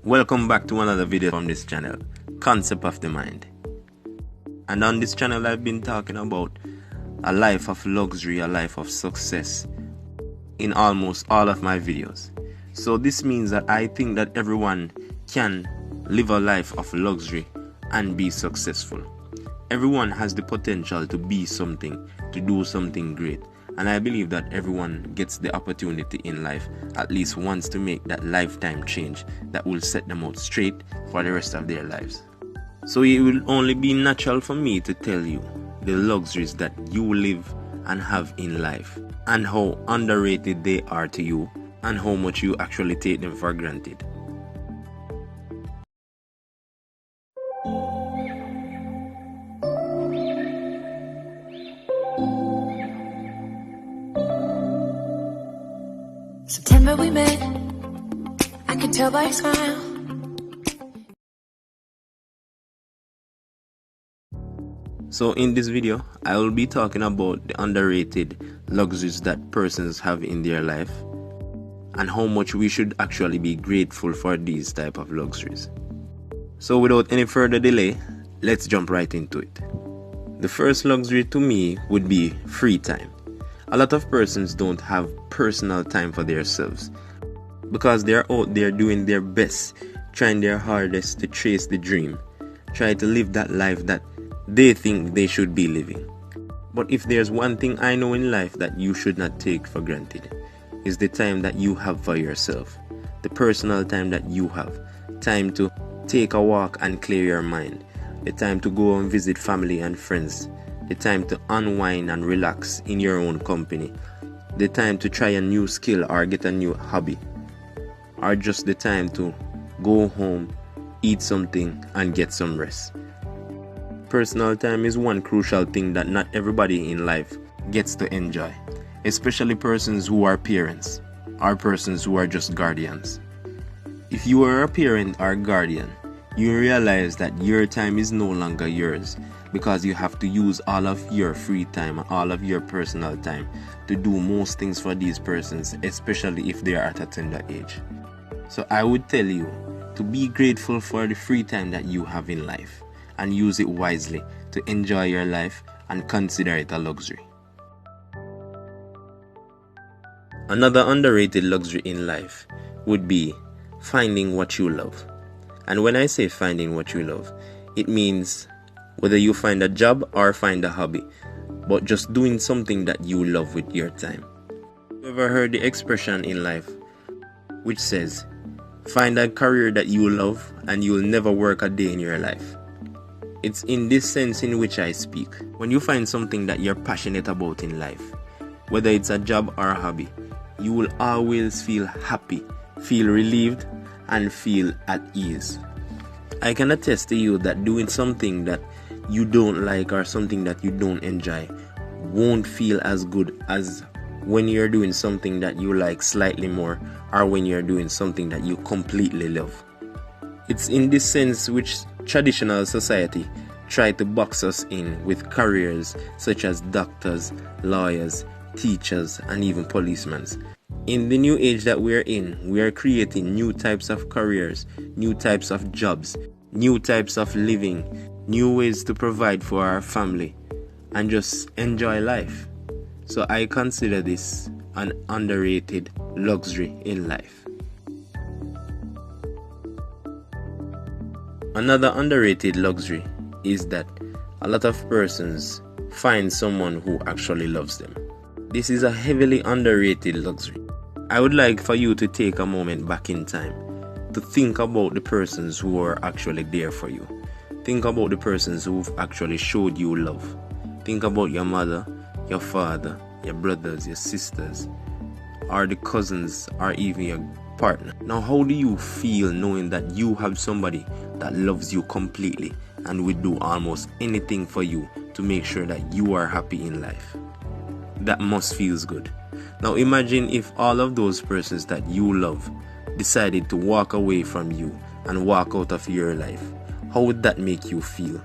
Welcome back to another video from this channel, Concept of the Mind. And on this channel I've been talking about a life of luxury, a life of success in almost all of my videos. So this means that I think that everyone can live a life of luxury and be successful. Everyone has the potential to be something, to do something great. And I believe that everyone gets the opportunity in life at least once to make that lifetime change that will set them out straight for the rest of their lives. So it will only be natural for me to tell you the luxuries that you live and have in life, and how underrated they are to you, and how much you actually take them for granted. September we met, I could tell by your smile. So in this video, I will be talking about the underrated luxuries that persons have in their life, and how much we should actually be grateful for these type of luxuries. So without any further delay, let's jump right into it. The first luxury to me would be free time. A lot of persons don't have personal time for themselves because they're out there doing their best, trying their hardest to chase the dream, try to live that life that they think they should be living. But if there's one thing I know in life that you should not take for granted, is the time that you have for yourself, the personal time that you have, time to take a walk and clear your mind, the time to go and visit family and friends, the time to unwind and relax in your own company, the time to try a new skill or get a new hobby, or just the time to go home, eat something and get some rest. Personal time is one crucial thing that not everybody in life gets to enjoy, especially persons who are parents or persons who are just guardians. If you are a parent or guardian, you realize that your time is no longer yours, because you have to use all of your free time, all of your personal time to do most things for these persons, especially if they are at a tender age. So I would tell you to be grateful for the free time that you have in life and use it wisely to enjoy your life and consider it a luxury. Another underrated luxury in life would be finding what you love. And when I say finding what you love, it means whether you find a job or find a hobby, but just doing something that you love with your time. You ever heard the expression in life which says, find a career that you love and you'll never work a day in your life? It's in this sense in which I speak. When you find something that you're passionate about in life, whether it's a job or a hobby, you will always feel happy, feel relieved, and feel at ease. I can attest to you that doing something that you don't like or something that you don't enjoy won't feel as good as when you're doing something that you like slightly more, or when you're doing something that you completely love. It's in this sense which traditional society try to box us in with careers such as doctors, lawyers, teachers, and even policemen. In the new age that we're in, we are creating new types of careers, new types of jobs, new types of living, new ways to provide for our family and just enjoy life. So I consider this an underrated luxury in life. Another underrated luxury is that a lot of persons find someone who actually loves them. This is a heavily underrated luxury. I would like for you to take a moment back in time to think about the persons who are actually there for you. Think about the persons who've actually showed you love. Think about your mother, your father, your brothers, your sisters, or the cousins, or even your partner. Now, how do you feel knowing that you have somebody that loves you completely and will do almost anything for you to make sure that you are happy in life? That must feel good. Now imagine if all of those persons that you love decided to walk away from you and walk out of your life. How would that make you feel?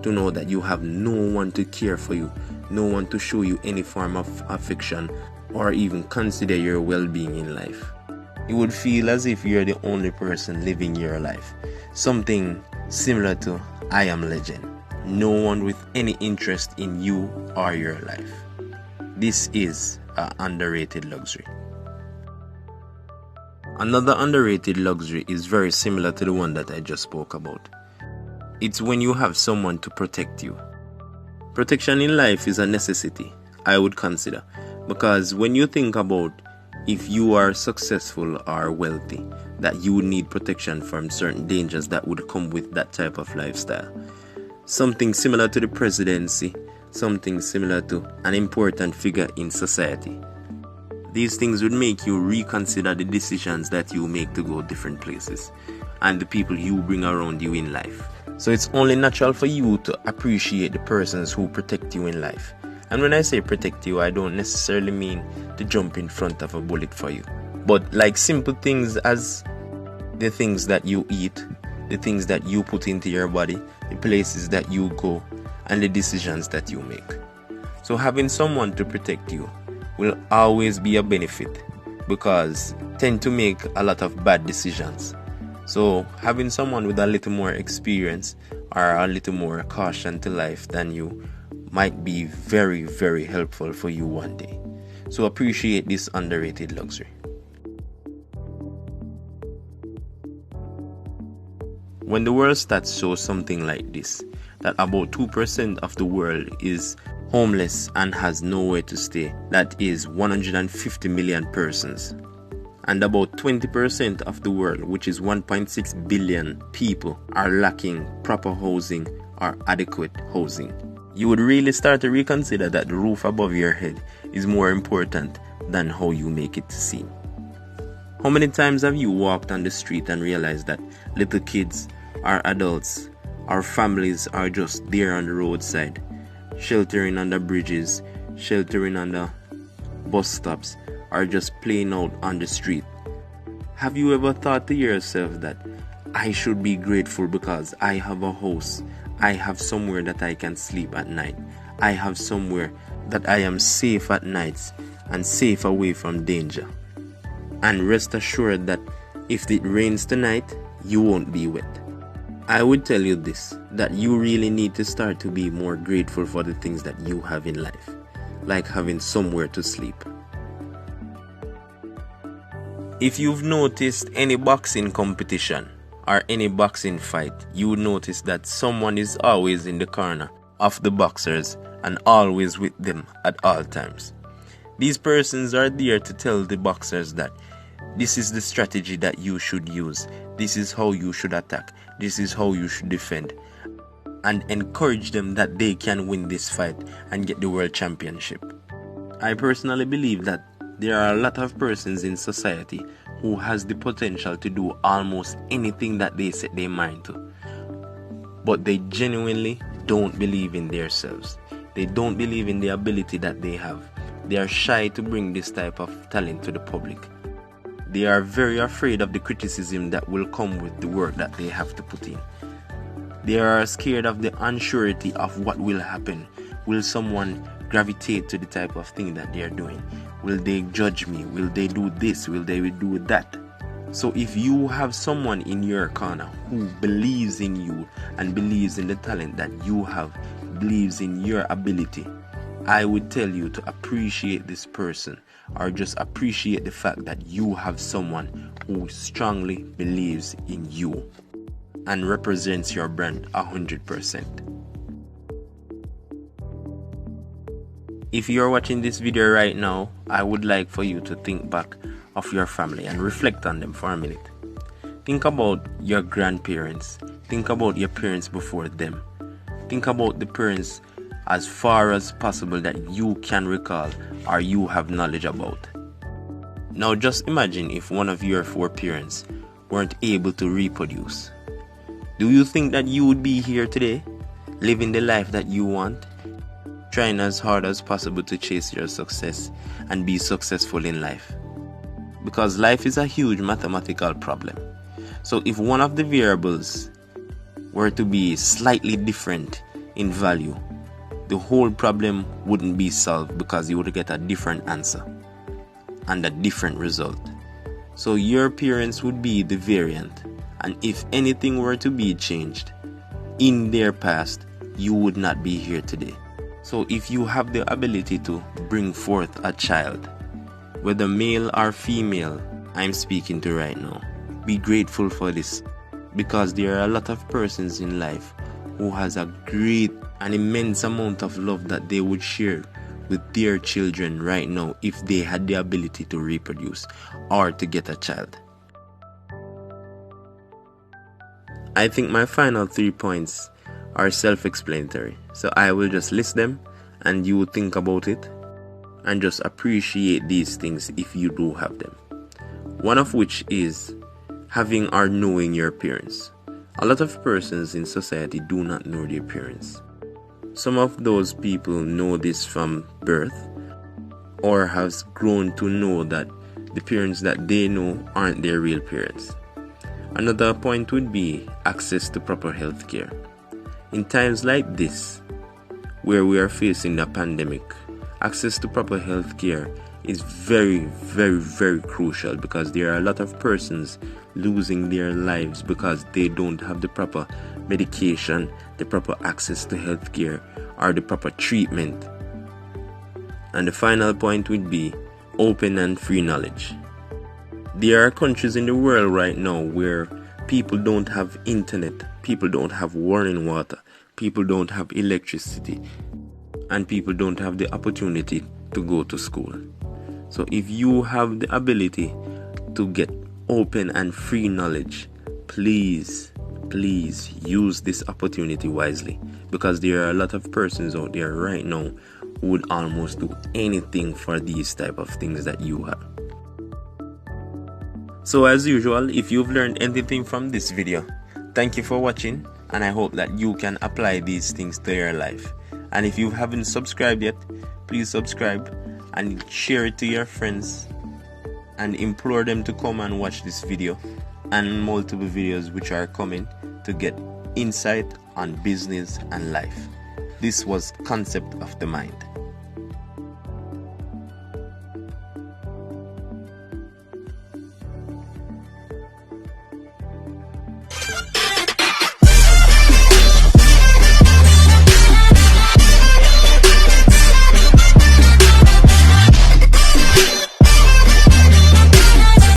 To know that you have no one to care for you, no one to show you any form of affection or even consider your well-being in life. You would feel as if you're the only person living your life. Something similar to I Am Legend. No one with any interest in you or your life. This is an underrated luxury. Another underrated luxury is very similar to the one that I just spoke about. It's when you have someone to protect you. Protection in life is a necessity, I would consider, because when you think about if you are successful or wealthy, that you would need protection from certain dangers that would come with that type of lifestyle. Something similar to the presidency, something similar to an important figure in society. These things would make you reconsider the decisions that you make to go different places and the people you bring around you in life. So it's only natural for you to appreciate the persons who protect you in life. And when I say protect you, I don't necessarily mean to jump in front of a bullet for you. But like simple things as the things that you eat, the things that you put into your body, the places that you go, and the decisions that you make. So having someone to protect you will always be a benefit, because tend to make a lot of bad decisions. So having someone with a little more experience or a little more caution to life than you might be very, very helpful for you one day. So appreciate this underrated luxury. When the world stats show something like this, that about 2% of the world is homeless and has nowhere to stay, that is 150 million persons. And about 20% of the world, which is 1.6 billion people, are lacking proper housing or adequate housing. You would really start to reconsider that the roof above your head is more important than how you make it seem. How many times have you walked on the street and realized that little kids or adults or families are just there on the roadside, sheltering under bridges, sheltering under bus stops, or just playing out on the street? Have you ever thought to yourself that I should be grateful because I have a house, I have somewhere that I can sleep at night, I have somewhere that I am safe at nights and safe away from danger? And rest assured that if it rains tonight, you won't be wet. I would tell you this, that you really need to start to be more grateful for the things that you have in life, like having somewhere to sleep. If you've noticed any boxing competition or any boxing fight, you would notice that someone is always in the corner of the boxers and always with them at all times. These persons are there to tell the boxers that this is the strategy that you should use, this is how you should attack, this is how you should defend, and encourage them that they can win this fight and get the world championship. I personally believe that there are a lot of persons in society who has the potential to do almost anything that they set their mind to, but they genuinely don't believe in themselves. They don't believe in the ability that they have. They are shy to bring this type of talent to the public. They are very afraid of the criticism that will come with the work that they have to put in. They are scared of the unsurety of what will happen. Will someone gravitate to the type of thing that they are doing? Will they judge me? Will they do this? Will they do that? So if you have someone in your corner who believes in you and believes in the talent that you have, believes in your ability, I would tell you to appreciate this person, or just appreciate the fact that you have someone who strongly believes in you and represents your brand 100%. If you're watching this video right now, I would like for you to think back of your family and reflect on them for a minute. Think about your grandparents. Think about your parents before them. Think about the parents as far as possible that you can recall or you have knowledge about. Now just imagine if one of your four parents weren't able to reproduce. Do you think that you would be here today, living the life that you want, trying as hard as possible to chase your success and be successful in life? Because life is a huge mathematical problem. So if one of the variables were to be slightly different in value, the whole problem wouldn't be solved, because you would get a different answer and a different result. So your appearance would be the variant, and if anything were to be changed in their past, you would not be here today. So if you have the ability to bring forth a child, whether male or female, I'm speaking to right now, be grateful for this, because there are a lot of persons in life who has a great and immense amount of love that they would share with their children right now if they had the ability to reproduce or to get a child. I think my final 3 points are self-explanatory, so I will just list them and you will think about it and just appreciate these things if you do have them. One of which is having or knowing your appearance. A lot of persons in society do not know their appearance. Some of those people know this from birth or has grown to know that the parents that they know aren't their real parents. Another point would be access to proper health care. In times like this, where we are facing a pandemic, access to proper health care is very, very, very crucial, because there are a lot of persons losing their lives because they don't have the proper medication, the proper access to health care, or the proper treatment. And the final point would be open and free knowledge. There are countries in the world right now where people don't have internet, people don't have running water, people don't have electricity, and people don't have the opportunity to go to school. So if you have the ability to get open and free knowledge, please use this opportunity wisely, because there are a lot of persons out there right now who would almost do anything for these type of things that you have. So as usual, if you've learned anything from this video, thank you for watching, and I hope that you can apply these things to your life. And if you haven't subscribed yet, please subscribe and share it to your friends, and implore them to come and watch this video and multiple videos which are coming to get insight on business and life. This was Concept of the Mind.